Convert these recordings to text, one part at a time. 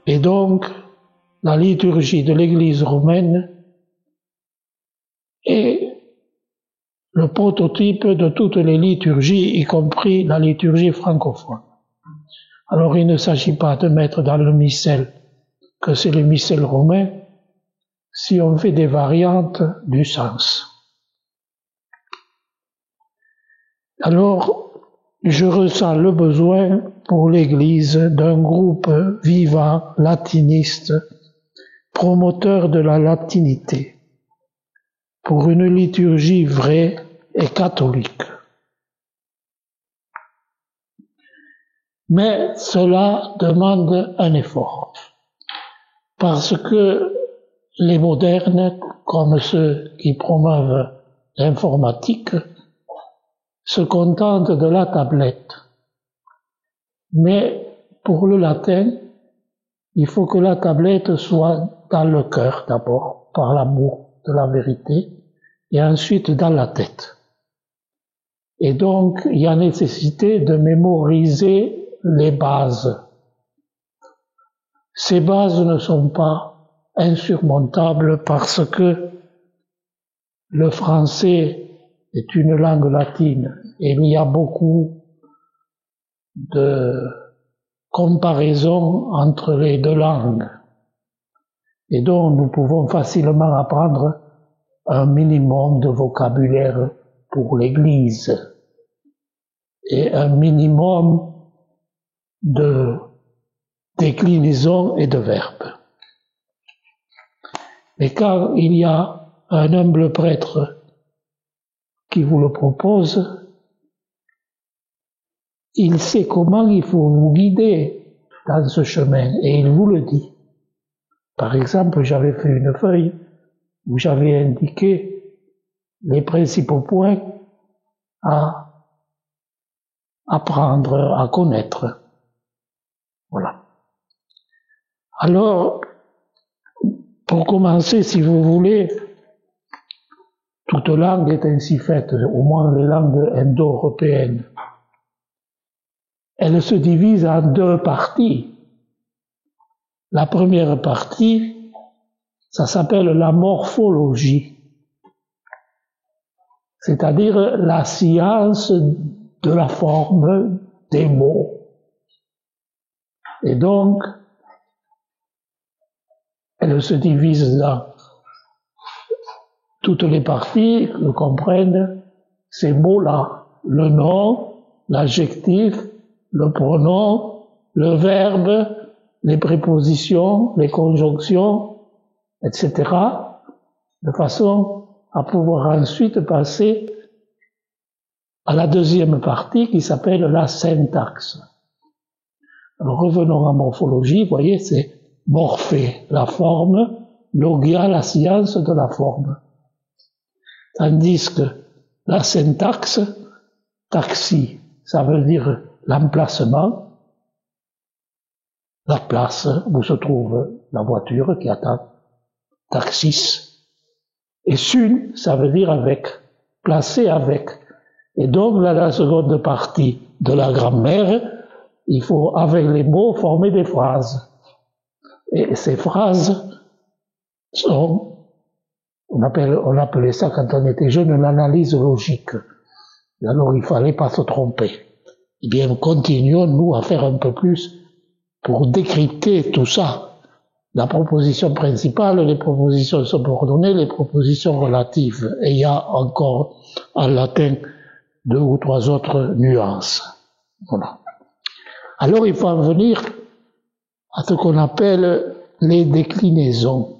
Et donc, la liturgie de l'Église romaine est le prototype de toutes les liturgies, y compris la liturgie francophone. Alors il ne s'agit pas de mettre dans le missel que c'est le missel romain, si on fait des variantes du sens. Alors, je ressens le besoin pour l'Église d'un groupe vivant, latiniste, promoteur de la latinité, pour une liturgie vraie et catholique. Mais cela demande un effort, parce que les modernes, comme ceux qui promeuvent l'informatique, se contentent de la tablette. Mais pour le latin, il faut que la tablette soit dans le cœur d'abord, par l'amour de la vérité, et ensuite dans la tête. Et donc, il y a nécessité de mémoriser les bases. Ces bases ne sont pas insurmontables parce que le français est une langue latine et il y a beaucoup de comparaisons entre les deux langues. Et donc, nous pouvons facilement apprendre un minimum de vocabulaire pour l'Église et un minimum de déclinaisons et de verbes. Mais quand il y a un humble prêtre qui vous le propose, il sait comment il faut vous guider dans ce chemin et il vous le dit. Par exemple, j'avais fait une feuille où j'avais indiqué les principaux points à apprendre, à connaître. Voilà. Alors, pour commencer, si vous voulez, toute langue est ainsi faite, au moins les langues indo-européennes. Elle se divise en deux parties. La première partie, ça s'appelle la morphologie, c'est-à-dire la science de la forme des mots. Et donc, elle se divise dans toutes les parties que comprennent ces mots-là, le nom, l'adjectif, le pronom, le verbe, les prépositions, les conjonctions, etc., de façon à pouvoir ensuite passer à la deuxième partie qui s'appelle la syntaxe. Alors revenons à morphologie, vous voyez, c'est morphé, la forme, logia, la science de la forme. Tandis que la syntaxe, taxi, ça veut dire l'emplacement, la place où se trouve la voiture qui attend, taxis. Et sun, ça veut dire avec, placé avec. Et donc, là, la seconde partie de la grammaire, il faut, avec les mots, former des phrases. Et ces phrases sont, on appelait ça quand on était jeune, l'analyse logique. Et alors, il fallait pas se tromper. Eh bien, continuons, nous, à faire un peu plus pour décrypter tout ça. La proposition principale, les propositions subordonnées, les propositions relatives. Et il y a encore, en latin, 2 ou 3 autres nuances. Voilà. Alors, il faut en venir à ce qu'on appelle les déclinaisons.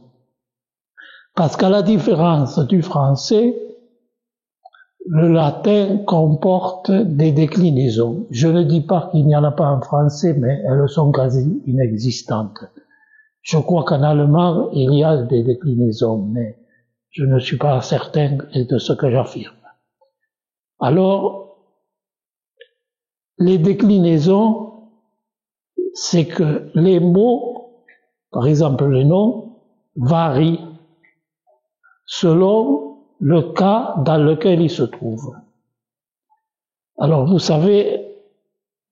Parce qu'à la différence du français, le latin comporte des déclinaisons. Je ne dis pas qu'il n'y en a pas en français, mais elles sont quasi inexistantes. Je crois qu'en allemand, il y a des déclinaisons, mais je ne suis pas certain de ce que j'affirme. Alors, les déclinaisons, c'est que les mots, par exemple les noms, varient selon le cas dans lequel ils se trouvent. Alors, vous savez,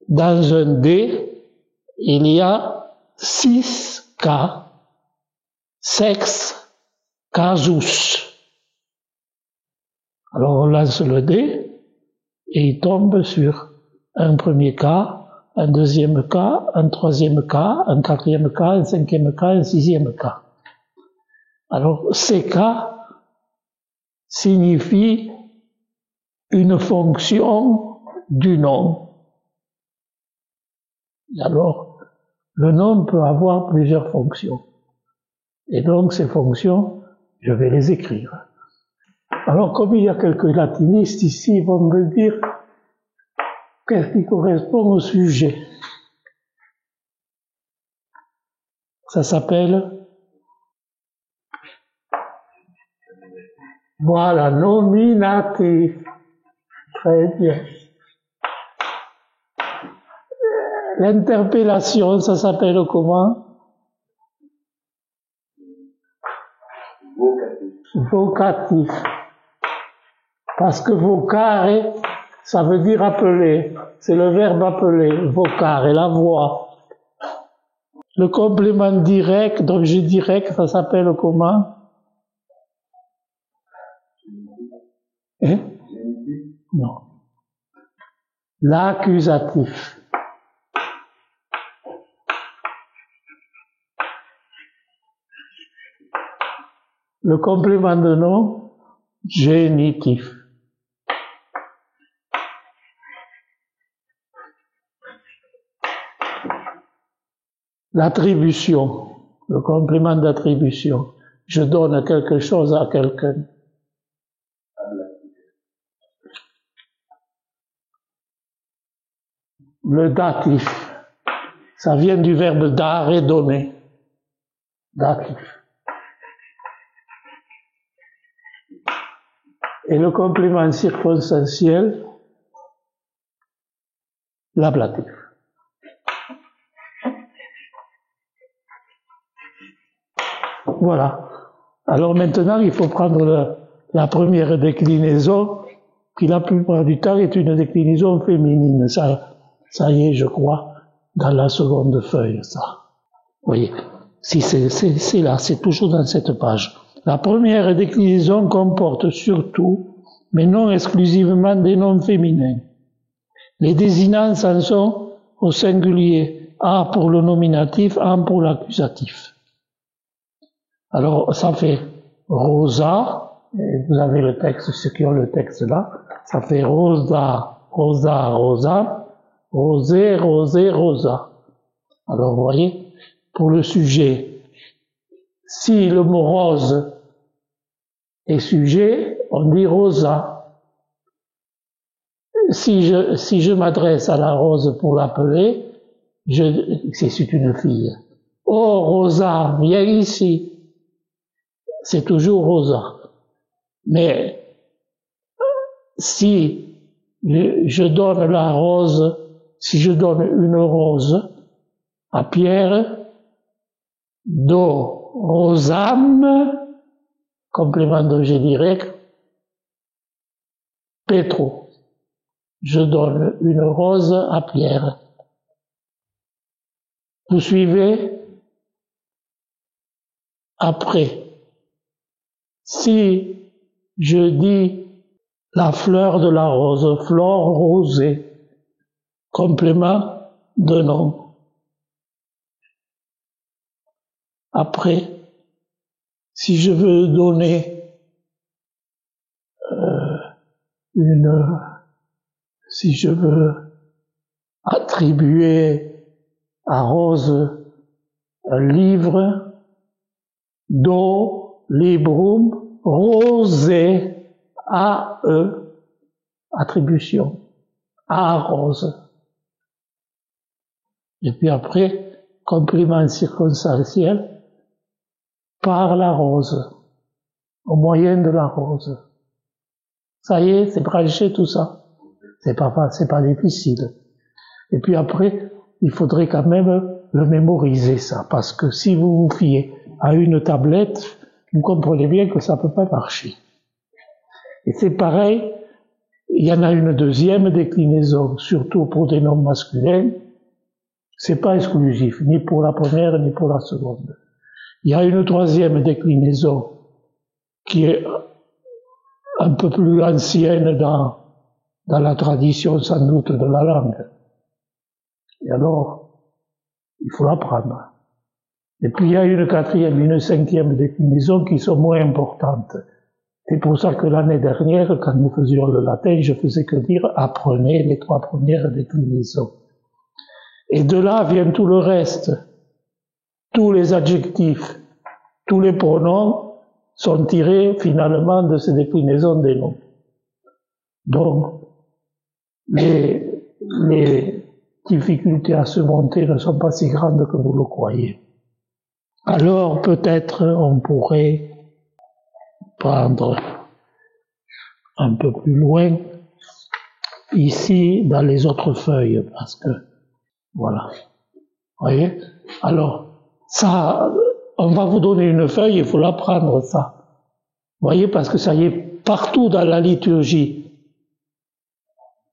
dans un dé, il y a 6 cas, sex, casus. Alors on lance le dé et il tombe sur un premier cas, un deuxième cas, un troisième cas, un quatrième cas, un cinquième cas, un sixième cas. Alors ces cas signifient une fonction du nom. Et alors, le nom peut avoir plusieurs fonctions. Et donc ces fonctions, je vais les écrire. Alors, comme il y a quelques latinistes ici, ils vont me dire qu'est-ce qui correspond au sujet. Ça s'appelle, voilà, nominatif. Très bien. L'interpellation, ça s'appelle comment? Vocatif. Parce que vocare, ça veut dire appeler. C'est le verbe appeler, vocare, la voix. Le complément direct, d'objet direct, ça s'appelle comment? Hein? Non. L'accusatif. Le complément de nom, génitif. L'attribution, le complément d'attribution. Je donne quelque chose à quelqu'un. Le datif, ça vient du verbe dar et donner. Datif. Et le complément circonstanciel, l'ablatif. Voilà. Alors maintenant, il faut prendre la première déclinaison, qui la plupart du temps est une déclinaison féminine. Ça y est, je crois, dans la seconde feuille, ça. Vous voyez, si c'est là, c'est toujours dans cette page. La première déclinaison comporte surtout, mais non exclusivement, des noms féminins. Les désignances en sont au singulier, A pour le nominatif, A pour l'accusatif. Alors, ça fait Rosa, et vous avez le texte, ceux qui ont le texte là, ça fait Rosa, Rosa, Rosa, Rosé, Rosé, Rosa. Alors, vous voyez, pour le sujet, si le mot rose est sujet, on dit Rosa. Si je m'adresse à la rose pour l'appeler, c'est une fille. Oh, Rosa, viens ici. C'est toujours Rosa. Mais si je donne la rose, si je donne une rose à Pierre, do rosam, complément d'objet direct, Petro. Je donne une rose à Pierre. Vous suivez? Après, si je dis la fleur de la rose, fleur rosée, complément de nom. Après, si je veux donner si je veux attribuer à Rose un livre, do librum rosé, à attribution, à Rose. Et puis après, complément circonstanciel, par la rose, au moyen de la rose. Ça y est, c'est branché tout ça. C'est pas difficile. Et puis après, il faudrait quand même le mémoriser ça, parce que si vous vous fiez à une tablette, vous comprenez bien que ça peut pas marcher. Et c'est pareil, il y en a une deuxième déclinaison, surtout pour des noms masculins, C'est pas exclusif, ni pour la première, ni pour la seconde. Il y a une troisième déclinaison qui est un peu plus ancienne dans la tradition sans doute de la langue. Et alors, il faut l'apprendre. Et puis il y a une quatrième, une cinquième déclinaison qui sont moins importantes. C'est pour ça que l'année dernière, quand nous faisions le latin, je faisais que dire apprenez les 3 premières déclinaisons. Et de là vient tout le reste. Tous les adjectifs, tous les pronoms sont tirés finalement de ces déclinaisons des noms. Donc, les difficultés à surmonter ne sont pas si grandes que vous le croyez. Alors peut-être on pourrait prendre un peu plus loin, ici dans les autres feuilles, parce que, voilà. Vous voyez? Alors, ça, on va vous donner une feuille, il faut la prendre, ça. Vous voyez, parce que ça y est, partout dans la liturgie.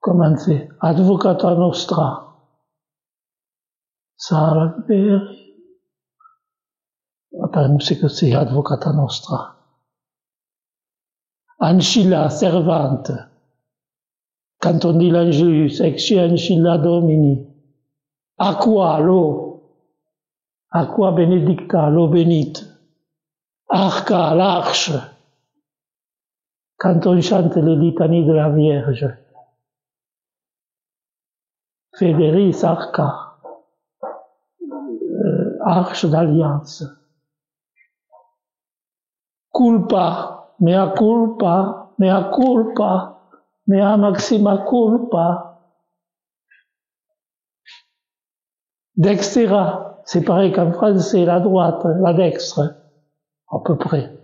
Comment c'est? Advocata nostra. Salve. Attends, c'est que c'est Advocata nostra. Ancilla, servante. Quand on dit l'Angelus, ecce ancilla Domini. Aqua, l'eau. Aqua benedicta, l'eau bénite. Arca, l'arche. Quand on chante les litanies de la Vierge. Federis arca. Arche d'alliance. Culpa, mea culpa, mea culpa, mea maxima culpa. Dextera, c'est pareil qu'en français, la droite, la dextre, à peu près.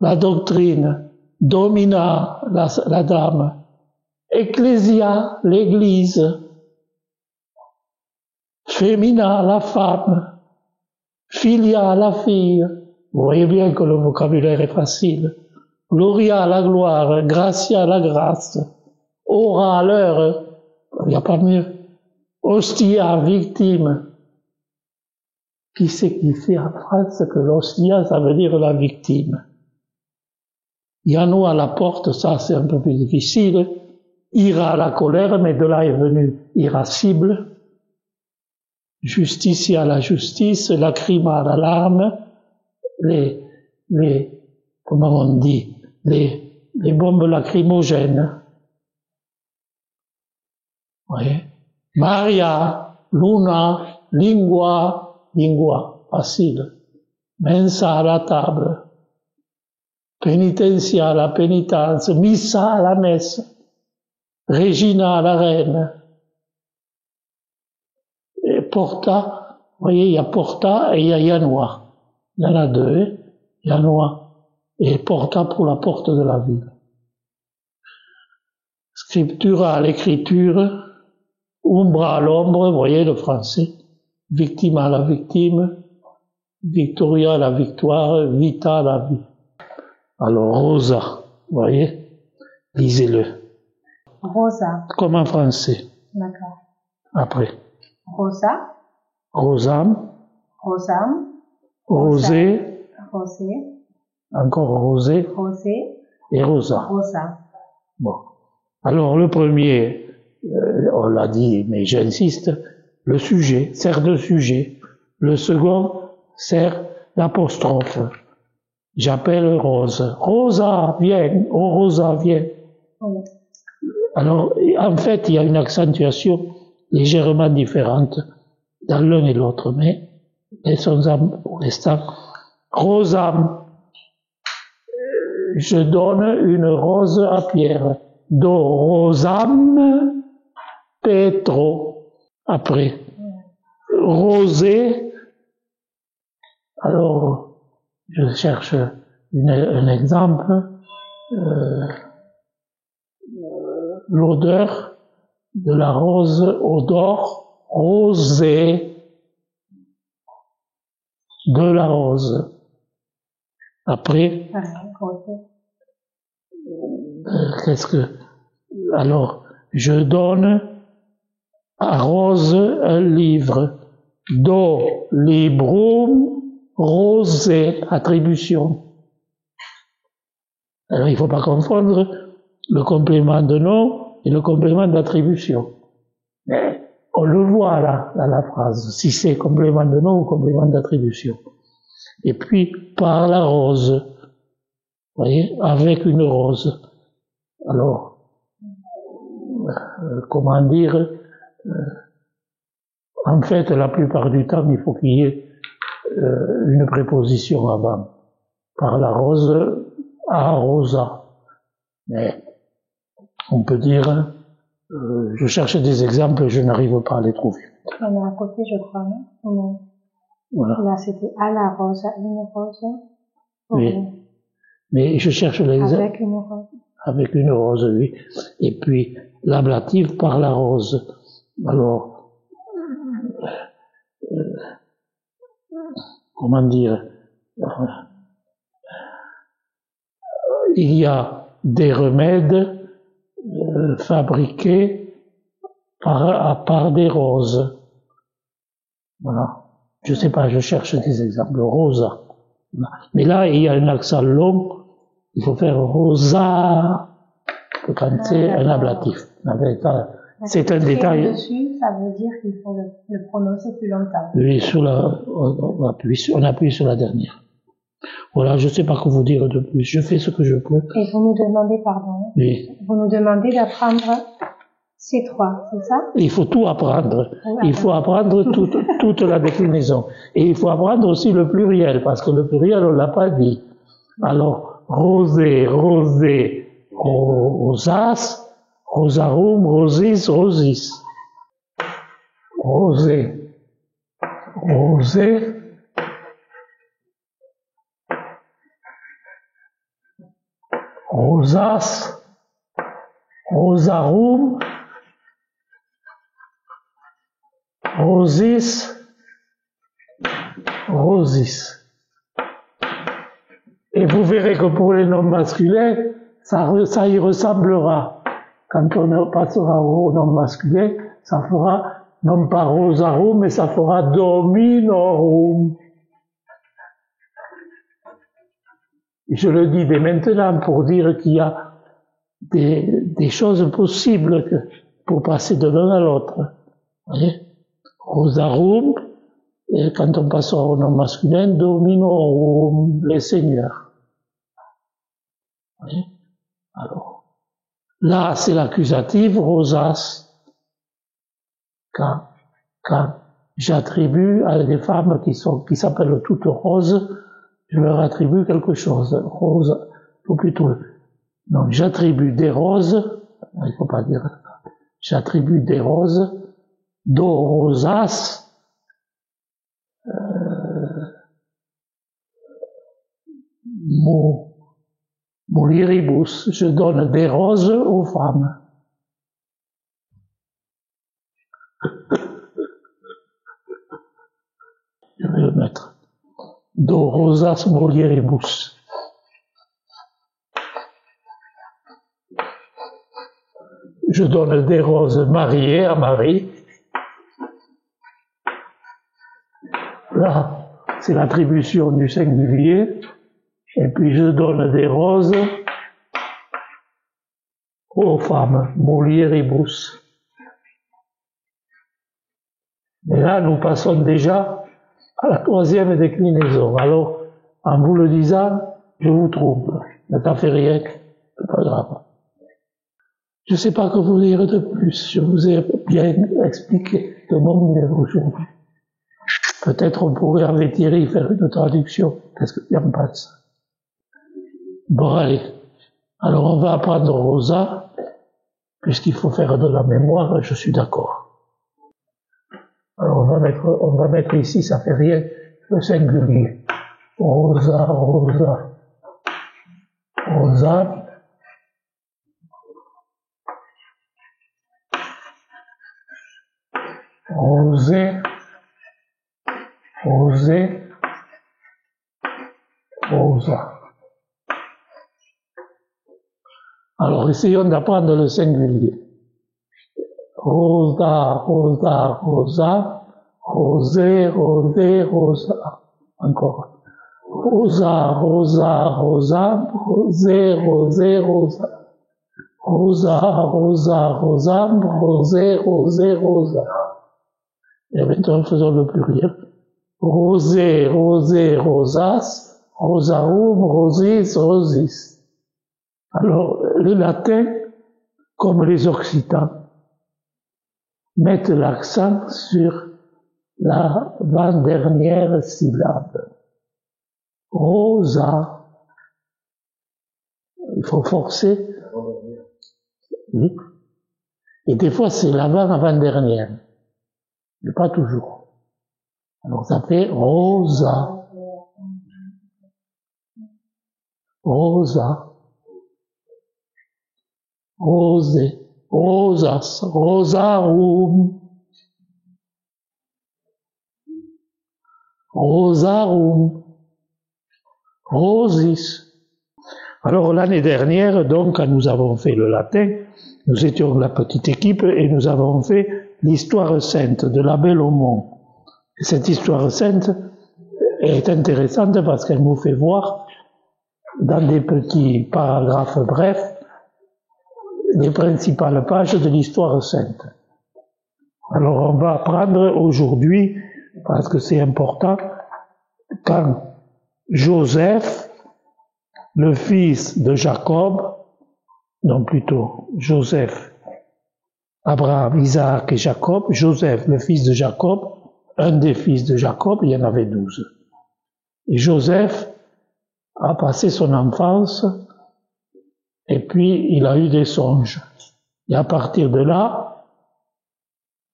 La doctrine, domina, la dame. Ecclesia, l'église. Femina, la femme. Filia, la fille. Vous voyez bien que le vocabulaire est facile. Gloria, la gloire. Gratia, la grâce. Ora, l'heure. Il n'y a pas mieux. Hostia, victime. Qui c'est qui sait en France que l'hostia, ça veut dire la victime? Yano à la porte, ça c'est un peu plus difficile. Ira, la colère, mais de là est venu irascible. Justicia, la justice. Lacrima, la larme. Comment on dit, les bombes lacrymogènes. Oui. Maria, Luna, lingua, facile. Mensa à la table. Penitentia, la pénitence. Missa, la messe. Regina, la reine. Et Porta, vous voyez, il y a Porta et il y a Yanois. Il y en a deux, Yanois et Porta pour la porte de la ville. Scriptura, l'écriture. Umbra, l'ombre, vous voyez le français. Victima, la victime. Victoria, la victoire. Vita, la vie. Alors, Rosa, vous voyez, lisez-le. Rosa. Comme en français. D'accord. Après. Rosa. Rosam. Rosam. Rosé. Rosé. Encore Rosé. Rosé. Et Rosa. Rosa. Bon. Alors, le premier, on l'a dit, mais j'insiste, le sujet sert de sujet. Le second sert d'apostrophe. J'appelle Rose. Rosa, viens. Oh, Rosa, viens. Oui. Alors, en fait, il y a une accentuation légèrement différente dans l'un et l'autre, mais laissons-en pour l'instant. Rosam. Je donne une rose à Pierre. Do rosam Petro. Après. Rosé. Alors, je cherche un exemple. L'odeur de la rose, odor, rosé de la rose. Après, qu'est-ce que... Alors, je donne arrose un livre. Do, librum, rosé, attribution. Alors il ne faut pas confondre le complément de nom et le complément d'attribution. Mais on le voit là, dans la phrase, si c'est complément de nom ou complément d'attribution. Et puis, par la rose, vous voyez, avec une rose. Alors, comment dire, en fait, la plupart du temps, il faut qu'il y ait une préposition avant. Par la rose, arrosa. Mais on peut dire, je cherche des exemples, je n'arrive pas à les trouver. On est à côté, je crois, non? Non. Voilà. Là, c'était à la rose, à une rose. Oui. Mais je cherche les avec une rose. Avec une rose, oui. Et puis, l'ablatif par la rose. Alors, comment dire, il y a des remèdes fabriqués par des roses. Voilà. Je sais pas, je cherche des exemples. Rosa. Mais là, il y a un accent long. Il faut faire rosa quand c'est un ablatif. C'est un détail. Dessus, ça veut dire qu'il faut le prononcer plus longtemps. Oui, on appuie sur la dernière. Voilà, je ne sais pas quoi vous dire de plus. Je fais ce que je peux. Et vous nous demandez, pardon. Oui. Vous nous demandez d'apprendre ces trois, c'est ça? Il faut tout apprendre. Il faut apprendre toute la déclinaison. Et il faut apprendre aussi le pluriel, parce que le pluriel, on l'a pas dit. Alors, rosé, rosé, rosas, rosarum, rosis, rosis. Rosé, rosé, rosas, rosarum, rosis, rosis. Et vous verrez que pour les noms masculins, ça y ressemblera. Quand on passera au nom masculin, ça fera non pas rosarum, mais ça fera dominorum. Je le dis dès maintenant pour dire qu'il y a des choses possibles pour passer de l'un à l'autre. Rosarum, et quand on passera au nom masculin, dominorum, les seigneurs. Alors, là, c'est l'accusative, rosas. Quand j'attribue à des femmes qui s'appellent toutes roses, je leur attribue quelque chose. Rose, ou plutôt, donc j'attribue des roses, il faut pas dire, j'attribue des roses, do rosas, mulieribus, je donne des roses aux femmes. Je vais le mettre. Do rosas mulieribus. Je donne des roses mariées à Marie. Là, c'est l'attribution du singulier. Et puis je donne des roses aux femmes, mulieribus. Et là, nous passons déjà à la troisième déclinaison. Alors, en vous le disant, je vous trouble. Ne t'en fais rien, c'est pas grave. Je ne sais pas que vous dire de plus. Je vous ai bien expliqué de mon mieux aujourd'hui. Peut-être on pourrait avec Thierry faire une traduction. Qu'est-ce que tu en penses? Bon, allez. Alors, on va apprendre Rosa, puisqu'il faut faire de la mémoire, je suis d'accord. Alors, on va mettre ici, ça fait rien, le singulier. Rosa, rosa. Rosa. Rosé. Rosé. Rosa. Alors, essayons d'apprendre le singulier. rosa, rosa, rosa, rosé, rosé, rosa. Encore. Rosa, rosa, rosa, rosé, rosé, rosa. Rosa, rosa, rosa, rosé, rosé, rosa. Et maintenant, faisons le pluriel. Rosé, rosé, rosas, rosarum, rosis, rosis. Alors, les latins, comme les occitans, mettent l'accent sur la avant-dernière syllabe. Rosa. Il faut forcer. Oui. Et des fois, c'est l'avant-avant-dernière. Mais pas toujours. Alors, ça fait rosa. Rosa. Rosé. Rosas. Rosarum. Rosarum. Rosis. Alors l'année dernière, donc, quand nous avons fait le latin, nous étions la petite équipe et nous avons fait l'histoire sainte de l'abbé Lomont. Et cette histoire sainte est intéressante parce qu'elle nous fait voir, dans des petits paragraphes brefs, les principales pages de l'histoire sainte. Alors on va apprendre aujourd'hui, parce que c'est important, quand Joseph, le fils de Jacob, non plutôt Joseph, Abraham, Isaac et Jacob, Joseph, le fils de Jacob, un des fils de Jacob, il y en avait 12. Et Joseph a passé son enfance et puis il a eu des songes. Et à partir de là,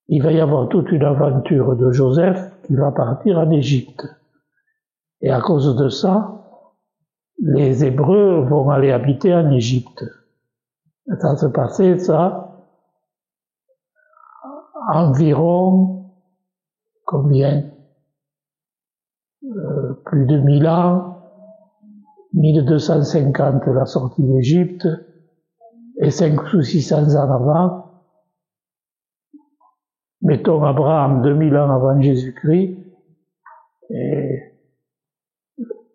il va y avoir toute une aventure de Joseph qui va partir en Égypte. Et à cause de ça, les Hébreux vont aller habiter en Égypte. Ça s'est passé, ça, environ, combien? Plus de 1000 ans, 1250 la sortie d'Égypte, et 500 ou 600 ans avant, mettons Abraham 2000 ans avant Jésus-Christ, et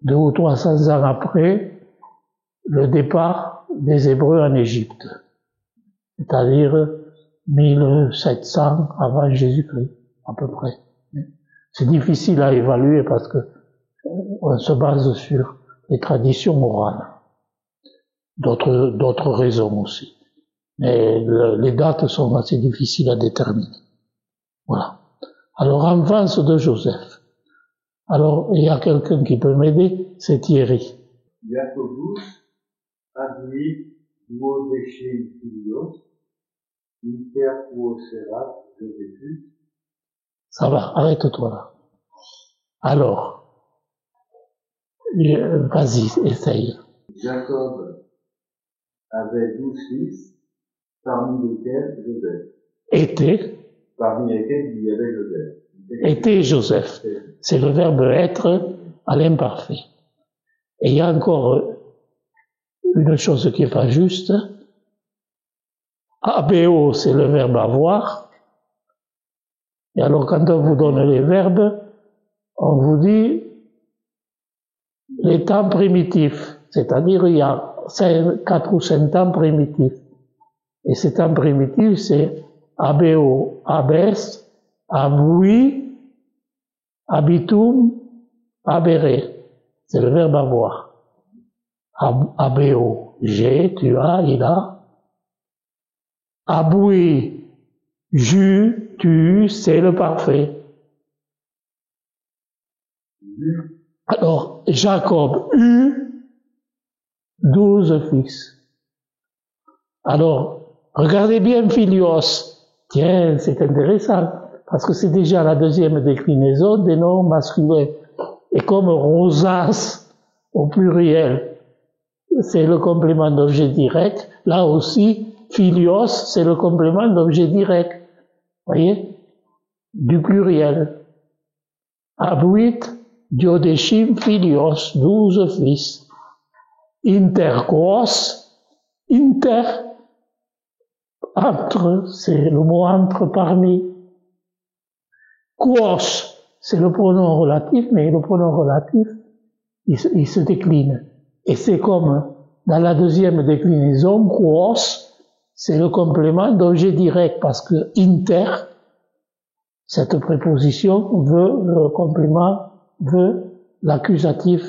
200 ou 300 ans après, le départ des Hébreux en Égypte, c'est-à-dire 1700 avant Jésus-Christ, à peu près. C'est difficile à évaluer parce que on se base sur les traditions orales. D'autres raisons aussi. Mais les dates sont assez difficiles à déterminer. Voilà. Alors, enfance de Joseph. Alors, il y a quelqu'un qui peut m'aider, c'est Thierry. Jacobus aduit duodecim filios, inter quoserat Josephus. Ça va, arrête-toi là. Alors, vas-y, essaye. Jacob avait 12 fils, parmi lesquels Joseph. Parmi lesquels il y avait Joseph. Était Joseph. C'est le verbe être à l'imparfait. Et il y a encore une chose qui n'est pas juste. Abeo, c'est le verbe avoir. Et alors, quand on vous donne les verbes, on vous dit les temps primitifs. C'est-à-dire, il y a 4 ou 5 temps primitifs. Et ces temps primitifs, c'est abeo, abes, abui, habitum, habere. C'est le verbe avoir. Abeo, j'ai, tu as, il a. Abui, j'eus, tu, c'est le parfait. Alors, Jacob eut 12 fils. Alors, regardez bien Philios. Tiens, c'est intéressant, parce que c'est déjà la deuxième déclinaison des noms masculins. Et comme Rosas, au pluriel, c'est le complément d'objet direct, là aussi, Philios, c'est le complément d'objet direct. Voyez? Du pluriel. Abuit, duodecim filios, 12 fils. Inter quos, inter, entre, c'est le mot entre parmi. Quos, c'est le pronom relatif, mais le pronom relatif, il se décline. Et c'est comme dans la deuxième déclinaison, quos, c'est le complément d'objet direct, parce que inter, cette préposition le complément veut l'accusatif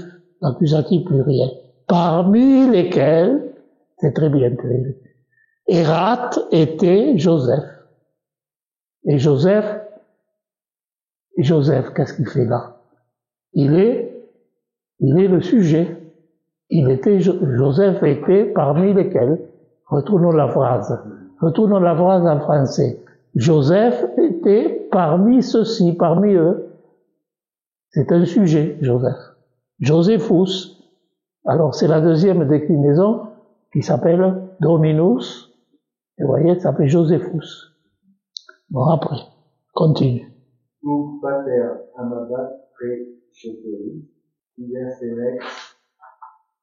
pluriel. Parmi lesquels, c'est très bien écrit, Erat était Joseph. Et Joseph, qu'est-ce qu'il fait là? Il est le sujet. Joseph était parmi lesquels. Retournons la phrase en français. Joseph était parmi ceux-ci, parmi eux. C'est un sujet, Joseph. Josephus. Alors c'est la deuxième déclinaison qui s'appelle Dominus. Et vous voyez, ça s'appelle Josephus. Bon, après, continue. Cum pater amabat praeceteris, quia senex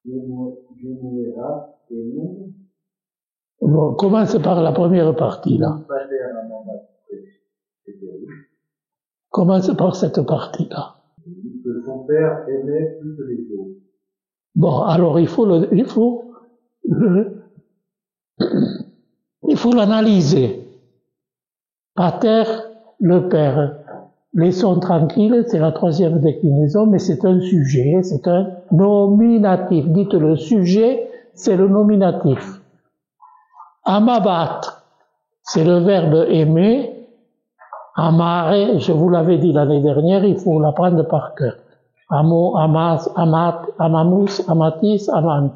genuerat enum. On commence par la première partie, là. Cum pater amabat praeceteris. Commence par cette partie-là. Que son père aimait plus que les autres. Bon, alors il faut l'analyser. Pater, le père. Laissons tranquille, c'est la troisième déclinaison, mais c'est un sujet, c'est un nominatif. Dites le sujet, c'est le nominatif. Amabat, c'est le verbe aimer. Amare, je vous l'avais dit l'année dernière, il faut l'apprendre par cœur. Amo, amas, amat, amamus, amatis, amant.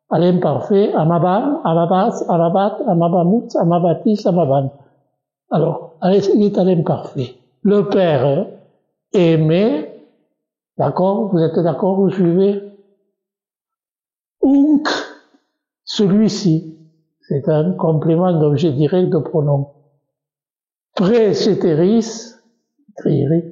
À l'imparfait, amabam, amabas, amabat, amabamut, amabatis, amaban. Alors, il est à l'imparfait. Le père aimait, d'accord? Vous êtes d'accord? Vous suivez? Unc, celui-ci, c'est un complément d'objet direct de pronom. Praeceteris, Ceteris,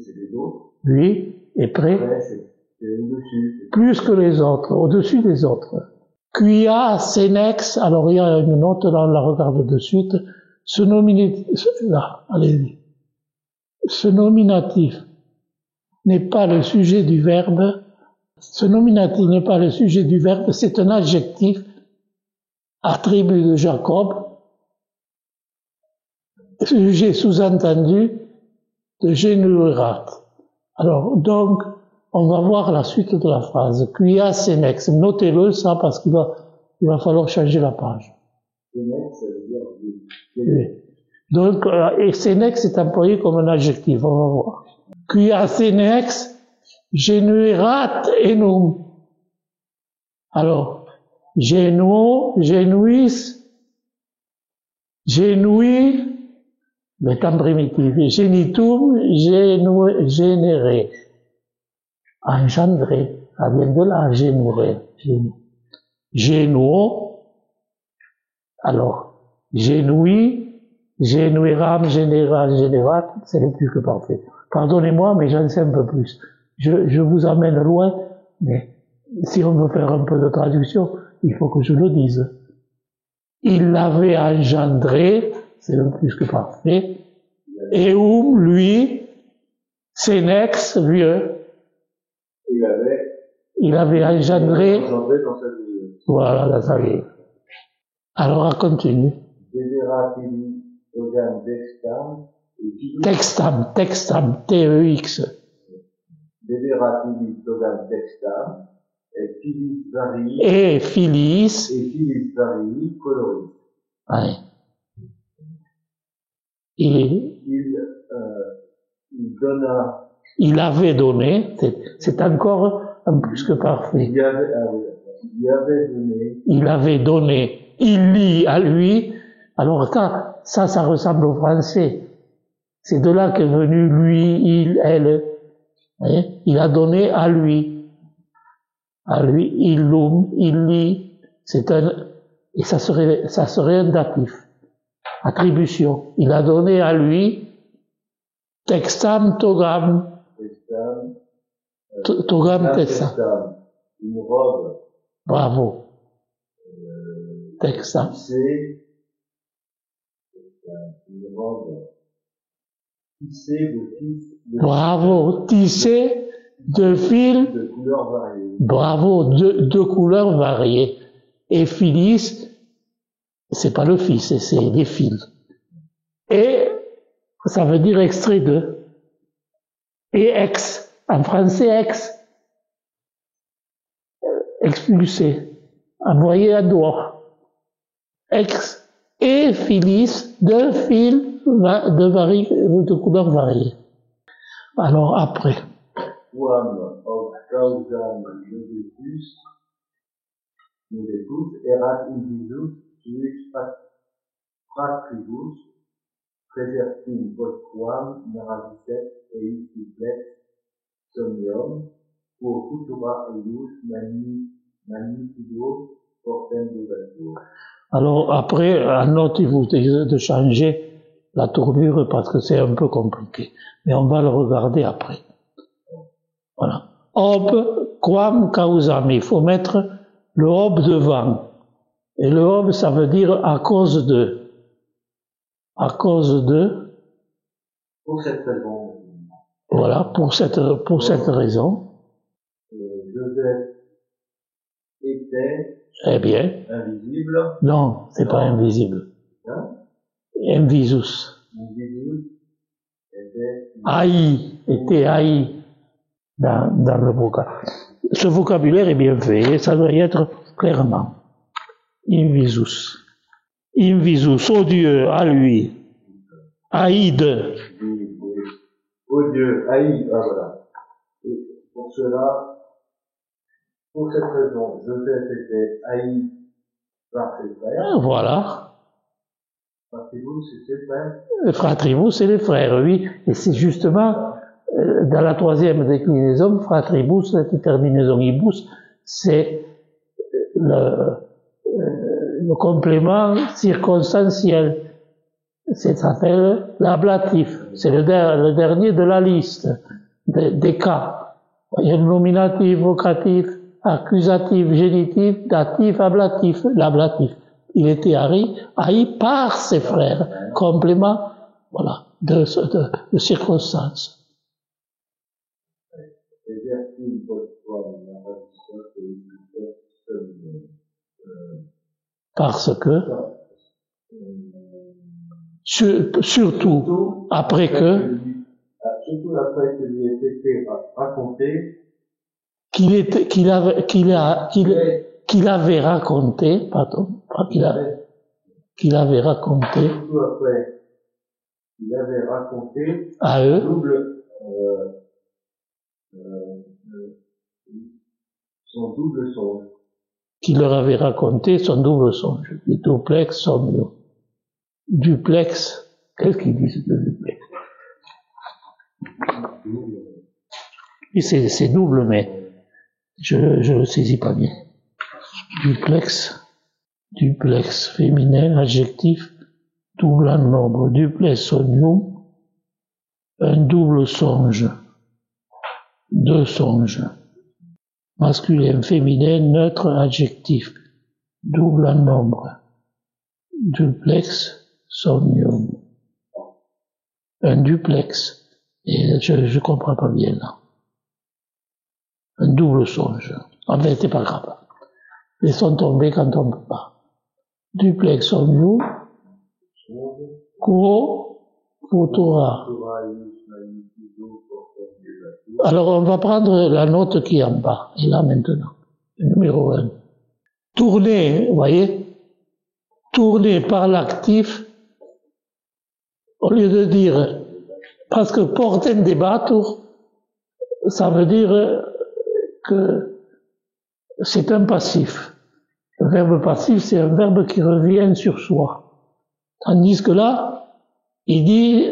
c'est les autres. oui, et près, c'est au-dessus. plus que les autres, au-dessus des autres. Quia senex, alors il y a une note, là on la regarde de suite, ce nominatif n'est pas le sujet du verbe, c'est un adjectif, attribut de Jacob, sujet sous-entendu de genuerat. Alors, donc, on va voir la suite de la phrase. Quia senex. Notez-le, ça, parce qu'il va falloir changer la page. Senex, ça veut dire Oui. Donc, et senex est employé comme un adjectif, on va voir. Quia senex genuerat enum. Alors, genuis, le temps primitif, genitum, générer, engendrer, ça vient de là, générer, génuo, alors, génoui, génueram, général, générat, c'est le plus que parfait. Pardonnez-moi, mais j'en sais un peu plus. Je vous amène loin, mais si on veut faire un peu de traduction, il faut que je le dise. Il l'avait engendré, c'est le plus que parfait, Eum, lui, Senex, vieux, il avait engendré dans sa vie. Voilà, dans sa vie. Alors, on continue. Desiderativi togam dextam, Textam, T-E-X. Desiderativi togam dextam, et Filiis varii coloris. Ouais. Il avait donné, c'est encore un plus que parfait. Il avait donné, il lit à lui. Alors ça ressemble au français. C'est de là qu'est venu lui, il, elle. Hein? Il a donné à lui. À lui, il lit. Et ça serait un datif. Attribution. Il a donné à lui textam togam. Togam textam. Une robe. Bravo. Textam. Il demande tisser de fils Bravo, tisser de fils, de couleurs variées. bravo, de couleurs variées. Et filis, c'est pas le fils, c'est les fils. Et ça veut dire extrait de. Et ex, en français ex, expulsé, envoyé à dehors. Ex et filis, de fils de couleurs variées. Alors après. Quam ob causam Jovetus erat invisus suis fratribus praesertim postquam narravisset eis duplex somnium quo futura eius magnitudo portem debatio. Alors après, à note, il vous dit de changer la tournure parce que c'est un peu compliqué. Mais on va le regarder après. Voilà. Ob quam causam. Il faut mettre le ob devant. Et le ob, ça veut dire à cause de. À cause de. Pour cette raison, Voilà, pour cette raison. Joseph était Eh bien. invisible. Non, c'est pas invisible. Hein? Invisus. Invisible était Haï, était haï dans le vocabulaire. Ce vocabulaire est bien fait, ça doit y être clairement. Invisus. Invisus, odieux, à lui. Haï de. odieux, haï, ah voilà. Et pour cela, pour cette raison, Joseph était haï par ses frères. Voilà. Fratribus, c'est ses frères. Fratribus, c'est les frères, oui. Et c'est justement, dans la troisième déclinaison, fratribus, cette terminaison ibus, c'est le complément circonstanciel. Ça s'appelle l'ablatif. C'est le dernier de la liste des cas. Il y a le nominatif, vocatif, accusatif, génitif, datif, ablatif, l'ablatif. Il était haï par ses frères. Complément, voilà, de circonstances. Parce que, surtout après que, surtout après que lui ait été raconté, qu'il avait raconté, pardon, pas qu'il avait raconté, surtout après qu'il avait raconté à eux, son double songe. Qu'il leur avait raconté son double songe, le duplex somnium. Duplex, qu'est-ce qu'ils disent de duplex? Et c'est double, mais je le saisis pas bien. Duplex féminin, adjectif, double en nombre. Duplex somnium, un double songe, deux songes. Masculin, féminin, neutre, adjectif, double en nombre. Duplex somnium. Un duplex. Et je comprends pas bien là. Un double songe. En fait, c'est pas grave. Laissons tomber quand on peut pas. Duplex somnium. Quo futura. Alors on va prendre la note qui est en bas. Et là maintenant. Numéro 1. Tourner, vous voyez? Tourner par l'actif, au lieu de dire, parce que porter un débattre, ça veut dire que c'est un passif. Le verbe passif, c'est un verbe qui revient sur soi. Tandis que là, il dit,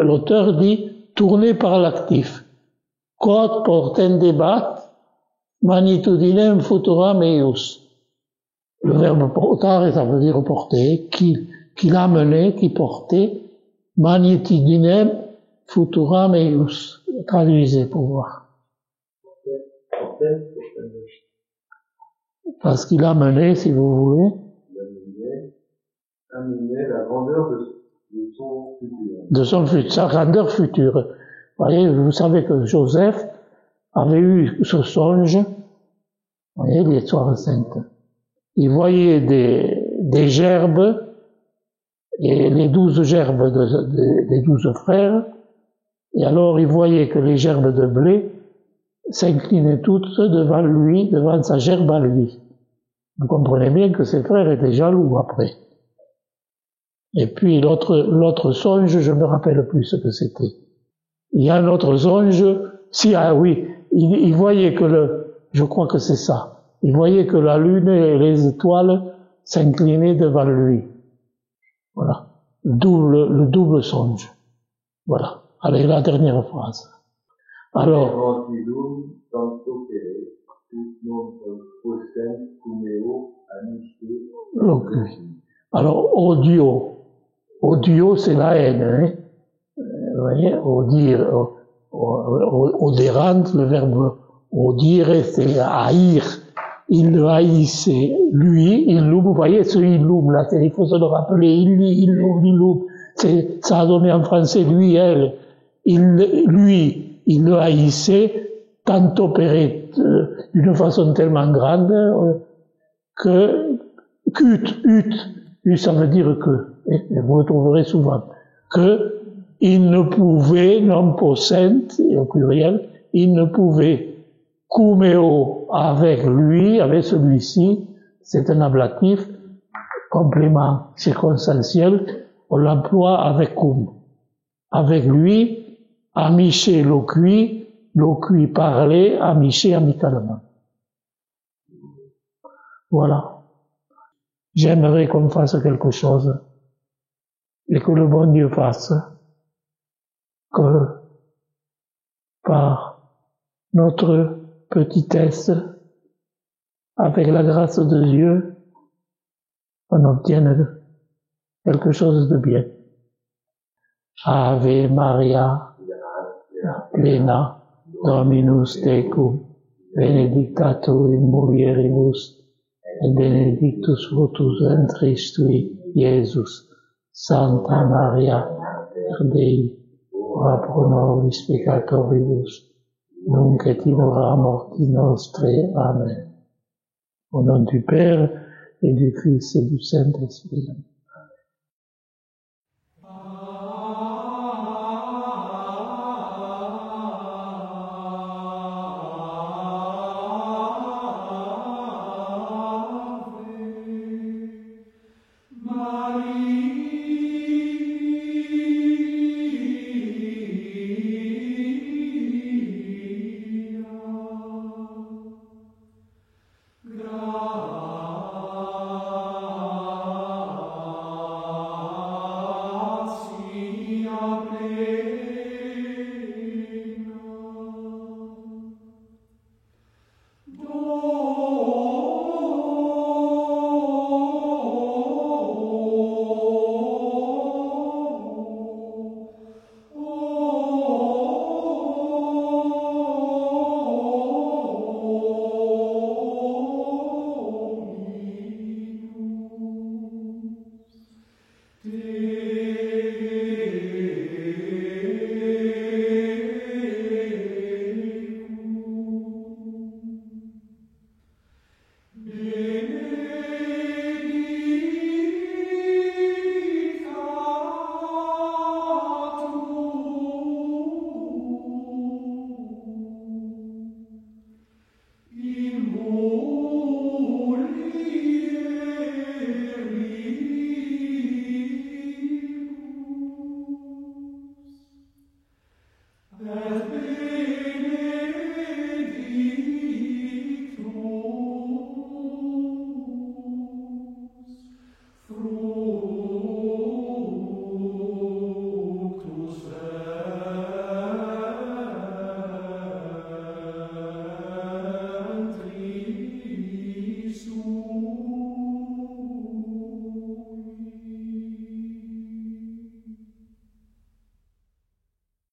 l'auteur dit, tourner par l'actif. Quod portendebat, magnitudinem futura meius. Le verbe portare, ça veut dire porter, qui l'amenait, qui portait, magnitudinem futura meius. Traduisez pour voir. Parce qu'il a mené, si vous voulez, déterminer la grandeur de son futur. De son futur, sa grandeur future. Vous savez que Joseph avait eu ce songe, vous voyez, l'histoire sainte. Il voyait des gerbes, et les 12 gerbes des 12 frères, et alors il voyait que les gerbes de blé s'inclinaient toutes devant lui, devant sa gerbe à lui. Vous comprenez bien que ses frères étaient jaloux après. Et puis l'autre songe, je me rappelle plus ce que c'était. Il y a un autre songe, il voyait que je crois que c'est ça, il voyait que la lune et les étoiles s'inclinaient devant lui. Voilà. Le double songe. Voilà. Allez, la dernière phrase. Alors, odio, c'est la haine, hein. Vous voyez, odérante, le verbe odire, c'est haïr. Il le haïssait, lui, vous voyez ce illoum là, il faut se le rappeler, illoum, ça a donné en français lui, elle, lui, il le haïssait, tant opéré d'une façon tellement grande que, ça veut dire que, et vous le trouverez souvent, que il ne pouvait, non possent, au pluriel, il ne pouvait Kumeo avec lui, avec celui-ci, c'est un ablatif, complément circonstanciel, on l'emploie avec cum. Avec lui, amiché loqui parler, amiché amicalement. Voilà. J'aimerais qu'on fasse quelque chose, et que le bon Dieu fasse, que par notre petitesse, avec la grâce de Dieu, on obtienne quelque chose de bien. Ave Maria, plena Dominus tecum, benedicta tu in mulieribus, et benedictus fructus ventris tui, Iesus. Santa Maria, Mater Dei, ora pro nobis peccatoribus, nunc et in hora mortis nostre. Amen. Au nom du Père, et du Fils, et du Saint-Esprit.